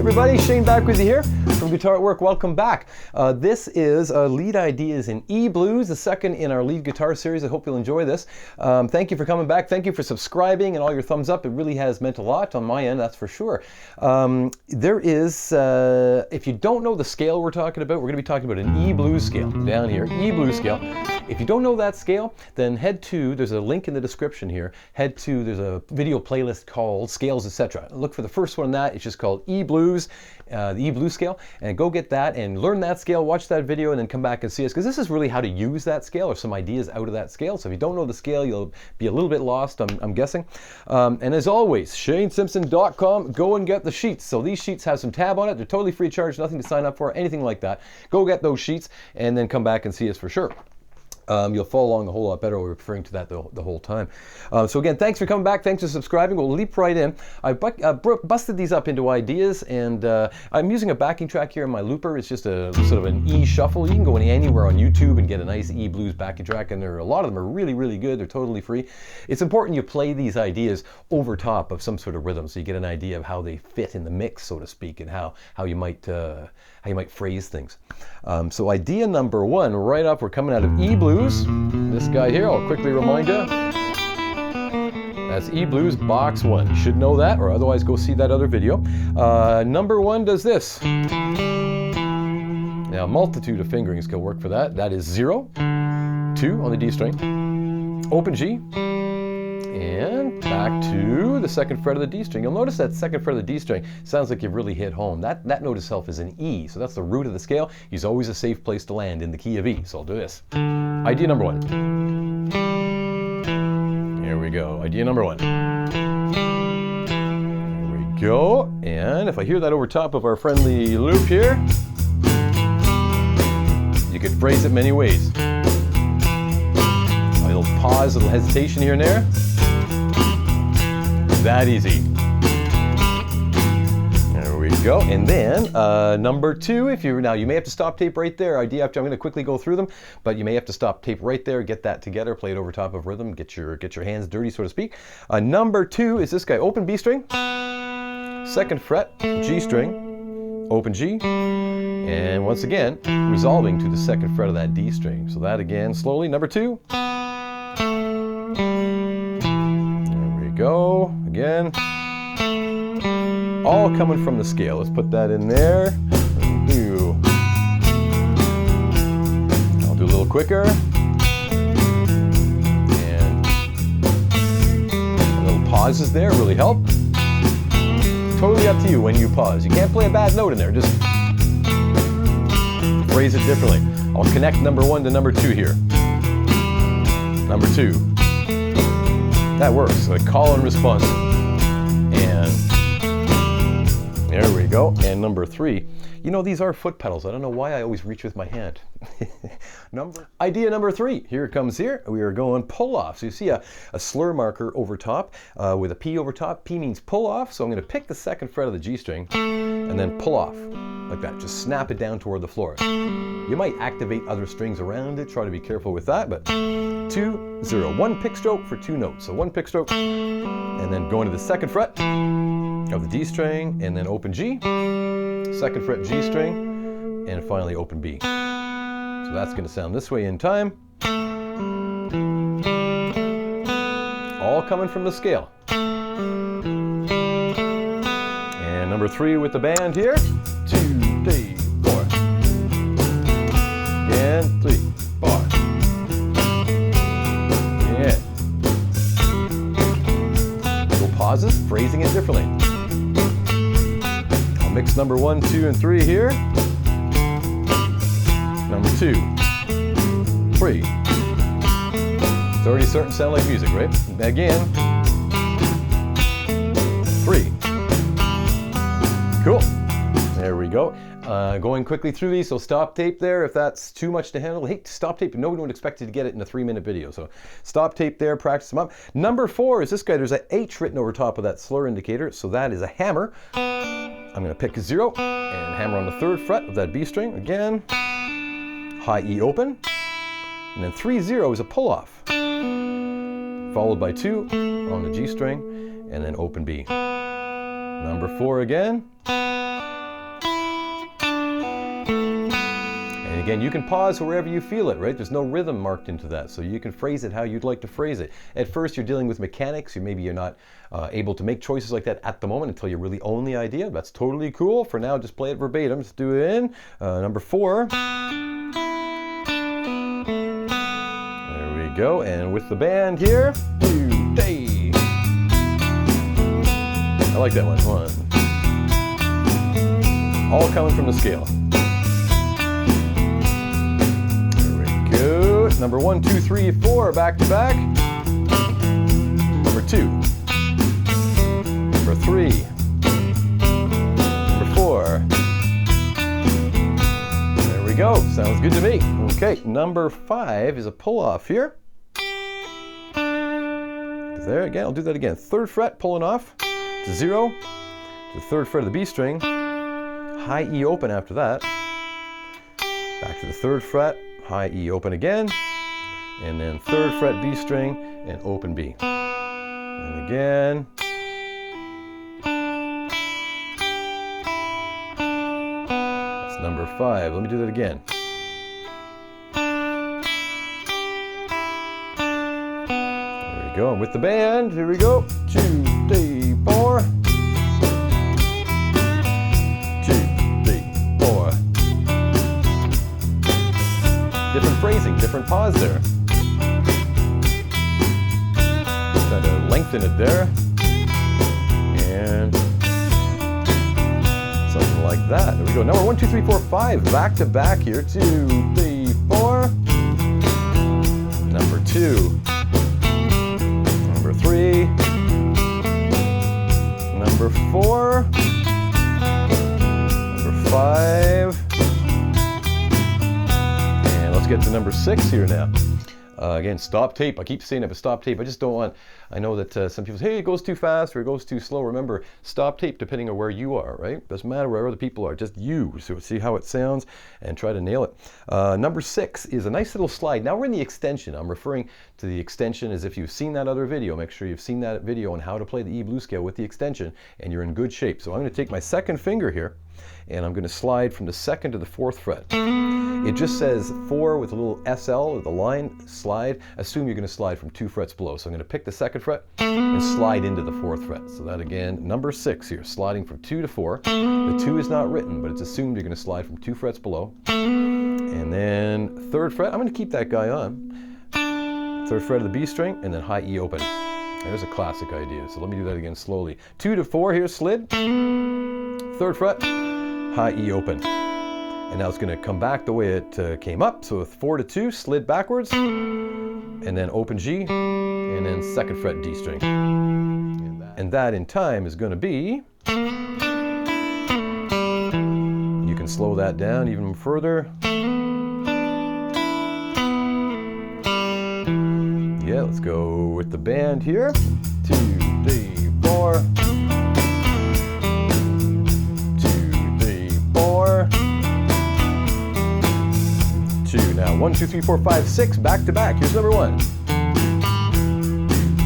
everybody, Shane back with you here from Guitar at Work. Welcome back. This is Lead Ideas in E Blues, the second in our lead guitar series. I hope you'll enjoy this. Thank you for coming back. Thank you for subscribing and all your thumbs up. It really has meant a lot on my end, that's for sure. There is, if you don't know the scale we're talking about, we're going to be talking about an E blues scale down here, E blues scale. If you don't know that scale, then head to, there's a link in the description here, there's a video playlist called Scales, etc. Look for the first one on that. It's just called E blues, the E blues scale, and go get that and learn that scale, watch that video, and then come back and see us, because this is really how to use that scale or some ideas out of that scale. So if you don't know the scale, you'll be a little bit lost, I'm guessing. And as always, ShaneSimpson.com, go and get the sheets. So these sheets have some tab on it. They're totally free of charge, nothing to sign up for, anything like that. Go get those sheets and then come back and see us for sure. You'll follow along a whole lot better. We're referring to that the whole time. So again, thanks for coming back. Thanks for subscribing. We'll leap right in. I busted these up into ideas, and I'm using a backing track here in my looper. It's just a sort of an E shuffle. You can go anywhere on YouTube and get a nice E blues backing track, and a lot of them are really, really good. They're totally free. It's important you play these ideas over top of some sort of rhythm, so you get an idea of how they fit in the mix, so to speak, and how you might phrase things. So idea number one, right up, we're coming out of E blues. This guy here, I'll quickly remind you, that's E blues box 1. You should know that, or otherwise go see that other video. Number 1 does this. Now, a multitude of fingerings can work for that. That is 0, 2 on the D string, open G, and back to the second fret of the D string. You'll notice that second fret of the D string sounds like you've really hit home. That note itself is an E, so that's the root of the scale. It's always a safe place to land in the key of E. So I'll do this. Idea number 1. Here we go. Idea number 1. Here we go. And if I hear that over top of our friendly loop here, you could phrase it many ways. A little pause, a little hesitation here and there. That easy. There we go. And then number 2, you may have to stop tape right there. I'm going to quickly go through them, but you may have to stop tape right there, get that together, play it over top of rhythm, get your hands dirty, so to speak. Number 2 is this guy, open B string, second fret, G string, open G, and once again, resolving to the second fret of that D string. So that again, slowly, number 2. Go again, all coming from the scale. Let's put that in there. I'll do a little quicker, and little pauses there really help. Totally up to you when you pause. You can't play a bad note in there, just phrase it differently. I'll connect number 1 to number 2 here. Number 2. That works, like call and response. And there we go. And number 3, you know, these are foot pedals. I don't know why I always reach with my hand. Idea number 3, here it comes here. We are going pull off. So you see a slur marker over top with a P over top. P means pull off. So I'm going to pick the second fret of the G string and then pull off like that. Just snap it down toward the floor. You might activate other strings around it. Try to be careful with that, but 2, 0. 1 pick stroke for 2 notes. So 1 pick stroke, and then go into the second fret of the D string, and then open G, second fret G string, and finally open B. So that's going to sound this way in time. All coming from the scale. And number 3 with the band here. 2, 3, 4. And 3, 4. Yeah. Little pauses, phrasing it differently. I'll mix number 1, 2, and 3 here. Number 2, 3. It's already starting to sound like music, right? Again. 3. Cool. There we go. Going quickly through these, so stop tape there if that's too much to handle. Hey, stop tape. No one would expect you to get it in a 3-minute video, so stop tape there, practice them up. Number 4 is this guy. There's an H written over top of that slur indicator, so that is a hammer. I'm going to pick a 0 and hammer on the 3rd fret of that B string. Again, high E open, and then 3, 0 is a pull off, followed by 2 on the G string, and then open B. Number 4 again. again, you can pause wherever you feel it, right? There's no rhythm marked into that, so you can phrase it how you'd like to phrase it. At first, you're dealing with mechanics, or maybe you're not able to make choices like that at the moment until you really own the idea. That's totally cool. For now, just play it verbatim. Let's do it in number 4. There we go, and with the band here, today. I like that one. 1. All coming from the scale. Good. Number 1, 2, 3, 4, back to back. Number 2. Number 3. Number 4. There we go. Sounds good to me. Okay, number 5 is a pull off here. There again, I'll do that again. 3rd fret, pulling off to 0, to the 3rd fret of the B string. High E open after that. Back to the 3rd fret. High E open again, and then 3rd fret B string and open B. And again. That's number 5. Let me do that again. There we go. And with the band, here we go. 2, 3, 4. 2, 3, 4. Different phrasing, different pause there. Try to lengthen it there. And something like that. There we go. Number 1, 2, 3, 4, 5. Back to back here. 2, 3, 4. Number 2. Number 3. Number 4. Number 5. Let's get to number 6 here now. Again, stop tape. I keep saying it, but stop tape. I just don't want, I know that some people say, hey, it goes too fast or it goes too slow. Remember, stop tape depending on where you are, right? Doesn't matter where other people are, just you. So see how it sounds and try to nail it. Number 6 is a nice little slide. Now we're in the extension. I'm referring to the extension as if you've seen that other video. Make sure you've seen that video on how to play the E blues scale with the extension and you're in good shape. So I'm going to take my 2nd finger here and I'm going to slide from the 2nd to the 4th fret. It just says 4 with a little SL, or the line, slide. Assume you're going to slide from 2 frets below. So I'm going to pick the 2nd fret and slide into the 4th fret. So that again, number 6 here, sliding from 2 to 4. The 2 is not written, but it's assumed you're going to slide from 2 frets below. And then 3rd fret, I'm going to keep that guy on. 3rd fret of the B string, and then high E open. There's a classic idea. So let me do that again slowly. 2 to 4 here, slid. 3rd fret, high E open. And now it's going to come back the way it came up. So with 4 to 2, slid backwards, and then open G, and then 2nd fret D string. And that in time is going to be, you can slow that down even further. Yeah, let's go with the band here. 2, 3, 4. 2, 3, 4. 2. Now 1, 2, 3, 4, 5, 6, back to back. Here's number 1.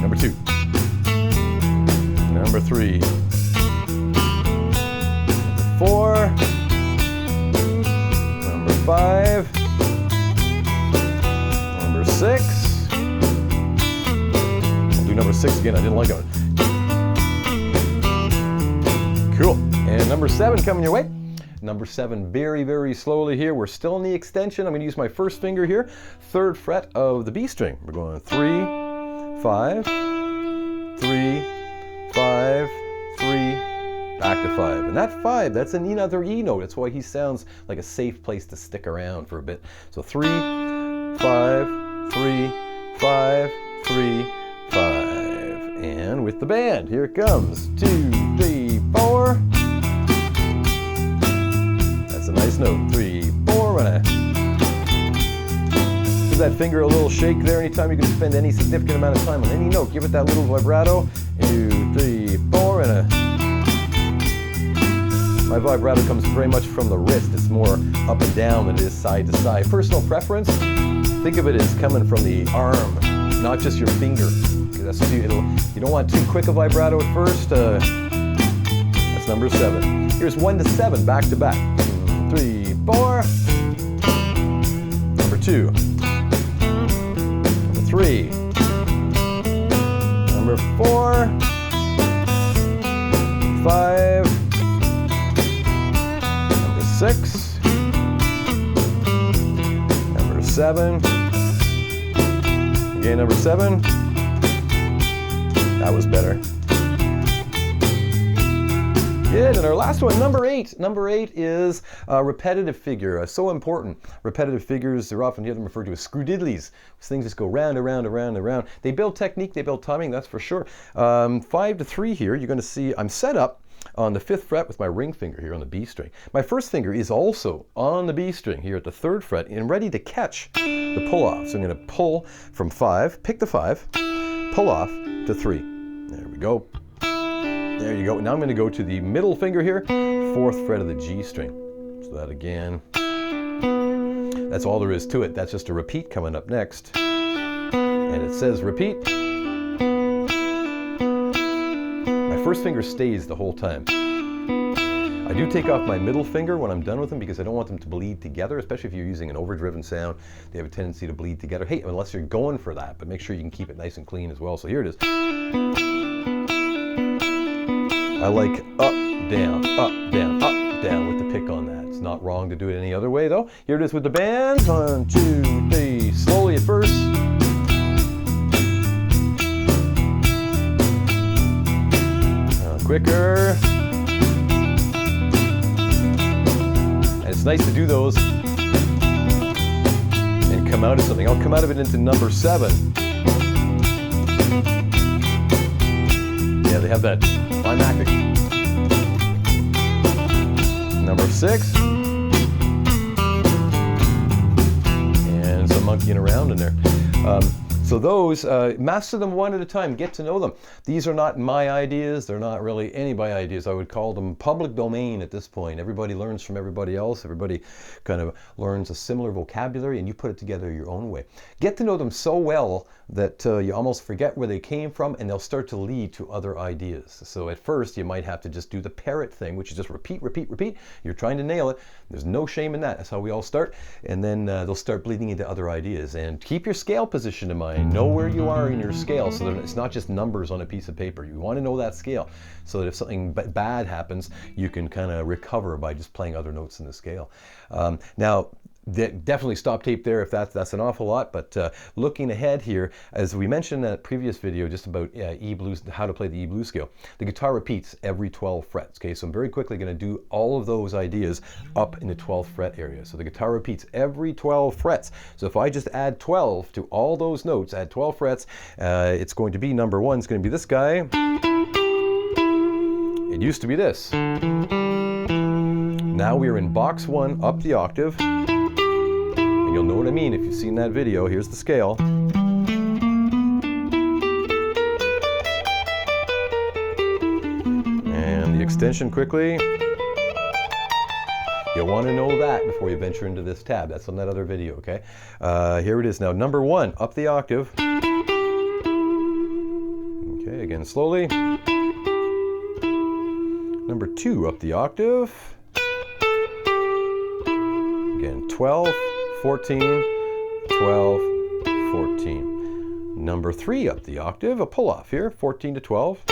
Number 2. Number 3. Number 4. Number 5. Number 6. I'll do number 6 again. I didn't like it. Cool. And number 7 coming your way. Number 7, very, very slowly here. We're still in the extension. I'm going to use my 1st finger here. 3rd fret of the B string. We're going 3, 5, 3, 5, 3, back to 5. And that 5, that's another E note. That's why he sounds like a safe place to stick around for a bit. So 3, 5, 3, 5, 3, 5. And with the band, here it comes. 2, 3, 4. That's a nice note. 3, 4, and a... Give that finger a little shake there anytime you can spend any significant amount of time on any note. Give it that little vibrato. 2, 3, 4, and a... My vibrato comes very much from the wrist. It's more up and down than it is side to side. Personal preference, think of it as coming from the arm, not just your finger. That's you don't want too quick a vibrato at first. That's number 7. Here's 1 to 7, back to back. 2, 3, 4. 2, number 3, number 4, 5, number 6, number 7, again number 7, that was better. Good, and our last one, number 8. Number 8 is a repetitive figure, so important. Repetitive figures, they're often hear them referred to as screwdiddlies. Things just go round and round and round and round. They build technique, they build timing, that's for sure. 5 to 3 here, you're going to see I'm set up on the 5th fret with my ring finger here on the B string. My first finger is also on the B string here at the 3rd fret and ready to catch the pull off. So I'm going to pull from 5, pick the 5, pull off to 3. There we go. There you go. Now I'm going to go to the middle finger here, 4th fret of the G string. So that again, that's all there is to it. That's just a repeat coming up next. And it says repeat. My first finger stays the whole time. I do take off my middle finger when I'm done with them because I don't want them to bleed together, especially if you're using an overdriven sound. They have a tendency to bleed together. Hey, unless you're going for that, but make sure you can keep it nice and clean as well. So here it is. I like up, down, with the pick on that. It's not wrong to do it any other way though. Here it is with the band. 1, 2, 3, slowly at first. Quicker. And it's nice to do those and come out of something. I'll come out of it into number 7. Yeah, they have that climactic. Number 6. And some monkeying around in there. So those, master them one at a time, get to know them. These are not my ideas, they're not really anybody's ideas. I would call them public domain at this point. Everybody learns from everybody else, everybody kind of learns a similar vocabulary and you put it together your own way. Get to know them so well that you almost forget where they came from and they'll start to lead to other ideas. So at first you might have to just do the parrot thing, which is just repeat, repeat, repeat. You're trying to nail it. There's no shame in that. That's how we all start. And then they'll start bleeding into other ideas. And keep your scale position in mind. Know where you are in your scale so that it's not just numbers on a piece of paper. You want to know that scale so that if something bad happens, you can kind of recover by just playing other notes in the scale. Now, definitely stop tape there if that's an awful lot, but looking ahead here, as we mentioned in that previous video just about E blues, how to play the E blues scale, the guitar repeats every 12 frets. Okay, so I'm very quickly going to do all of those ideas up in the 12th fret area. So the guitar repeats every 12 frets. So if I just add 12 to all those notes, add 12 frets, it's going to be number 1, it's going to be this guy. It used to be this. Now we're in box 1 up the octave. You'll know what I mean if you've seen that video. Here's the scale. And the extension quickly. You'll want to know that before you venture into this tab. That's on that other video, okay? Here it is now. Number 1, up the octave. Okay, again slowly. Number 2, up the octave. Again, 12. 14, 12, 14. Number 3 up the octave, a pull off here, 14 to 12,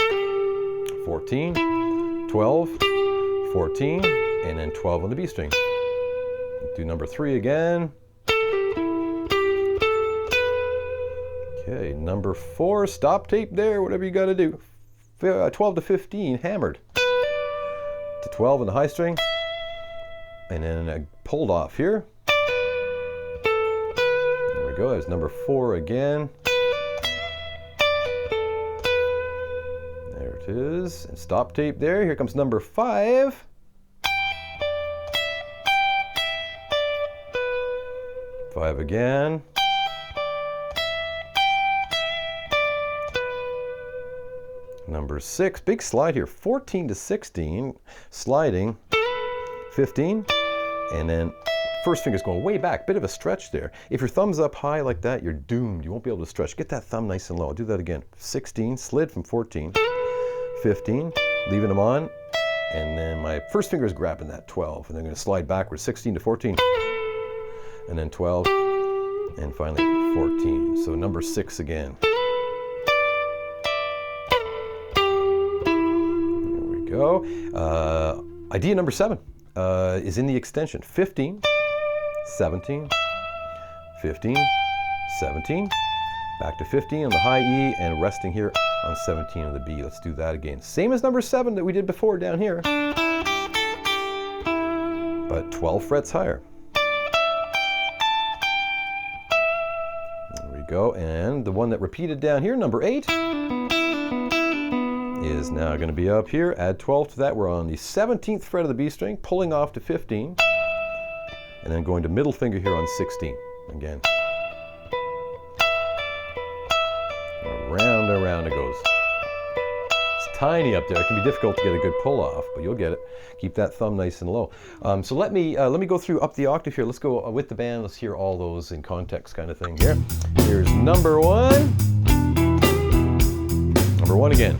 14, 12, 14, and then 12 on the B string. Do number 3 again. Okay, number 4, stop tape there, whatever you got to do. 12 to 15, hammered. To 12 on the high string, and then pulled off here. Go. There's number 4 again. There it is. And stop tape there. Here comes number 5. Five again. Number 6. Big slide here. 14 to 16. Sliding. 15. And then first finger's going way back, bit of a stretch there. If your thumb's up high like that, you're doomed. You won't be able to stretch. Get that thumb nice and low. I'll do that again. 16, slid from 14, 15, leaving them on, and then my first finger is grabbing that 12, and I'm going to slide backwards, 16 to 14, and then 12, and finally 14. So number 6 again. There we go. Idea number 7 is in the extension. 15, 17, 15, 17, back to 15 on the high E, and resting here on 17 on the B. Let's do that again. Same as number 7 that we did before down here, but 12 frets higher. There we go, and the one that repeated down here, number 8, is now going to be up here. Add 12 to that. We're on the 17th fret of the B string, pulling off to 15, and then going to middle finger here on 16 again. Round and round it goes. It's tiny up there. It can be difficult to get a good pull off, but you'll get it. Keep that thumb nice and low. So let me go through up the octave here. Let's go with the band. Let's hear all those in context kind of thing here. Here's number 1. Number 1 again.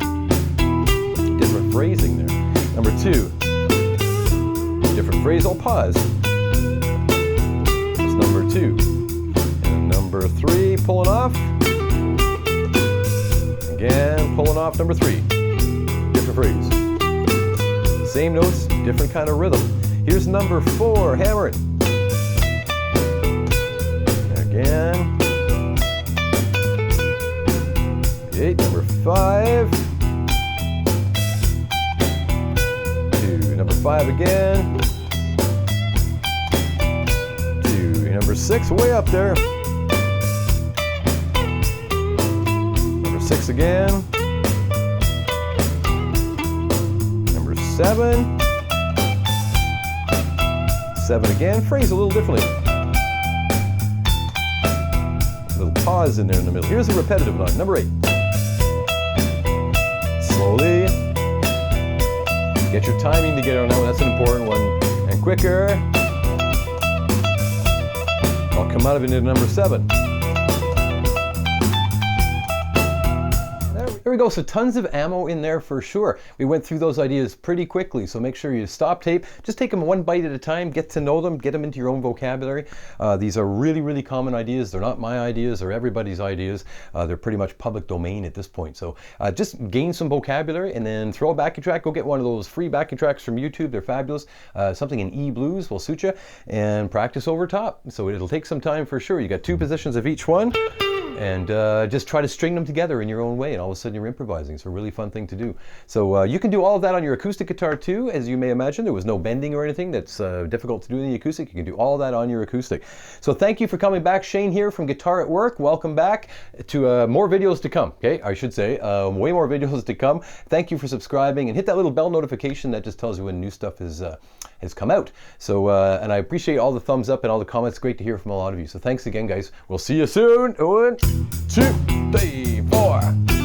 Different phrasing there. Number 2. Different phrase. I'll pause. That's number 2. And number 3, pulling off. Again, pulling off number 3. Different phrase. Same notes, different kind of rhythm. Here's number 4, hammering. Again. Okay, number 5. 2, number 5 again. 2, number 6, way up there. 6 again. Number 7. 7 again. Phrase a little differently. A little pause in there in the middle. Here's a repetitive line. Number 8. Slowly. Get your timing together on that one. That's an important one. And quicker. I'll come out of it into number 7. There we go, so tons of ammo in there for sure. We went through those ideas pretty quickly, so make sure you stop tape. Just take them one bite at a time, get to know them, get them into your own vocabulary. These are really, really common ideas. They're not my ideas, they're everybody's ideas. They're pretty much public domain at this point. So just gain some vocabulary and then throw a backing track. Go get one of those free backing tracks from YouTube. They're fabulous. Something in E blues will suit you, and practice over top. So it'll take some time for sure. You got 2 positions of each one. And just try to string them together in your own way, and all of a sudden you're improvising. It's a really fun thing to do. So you can do all of that on your acoustic guitar too, as you may imagine. There was no bending or anything that's difficult to do in the acoustic. You can do all of that on your acoustic. So thank you for coming back. Shane here from Guitar at Work. Welcome back to more videos to come. Okay, I should say way more videos to come. Thank you for subscribing, and hit that little bell notification that just tells you when new stuff has come out. So and I appreciate all the thumbs up and all the comments. Great to hear from a lot of you. So thanks again, guys. We'll see you soon. 1, 2, 3, 4.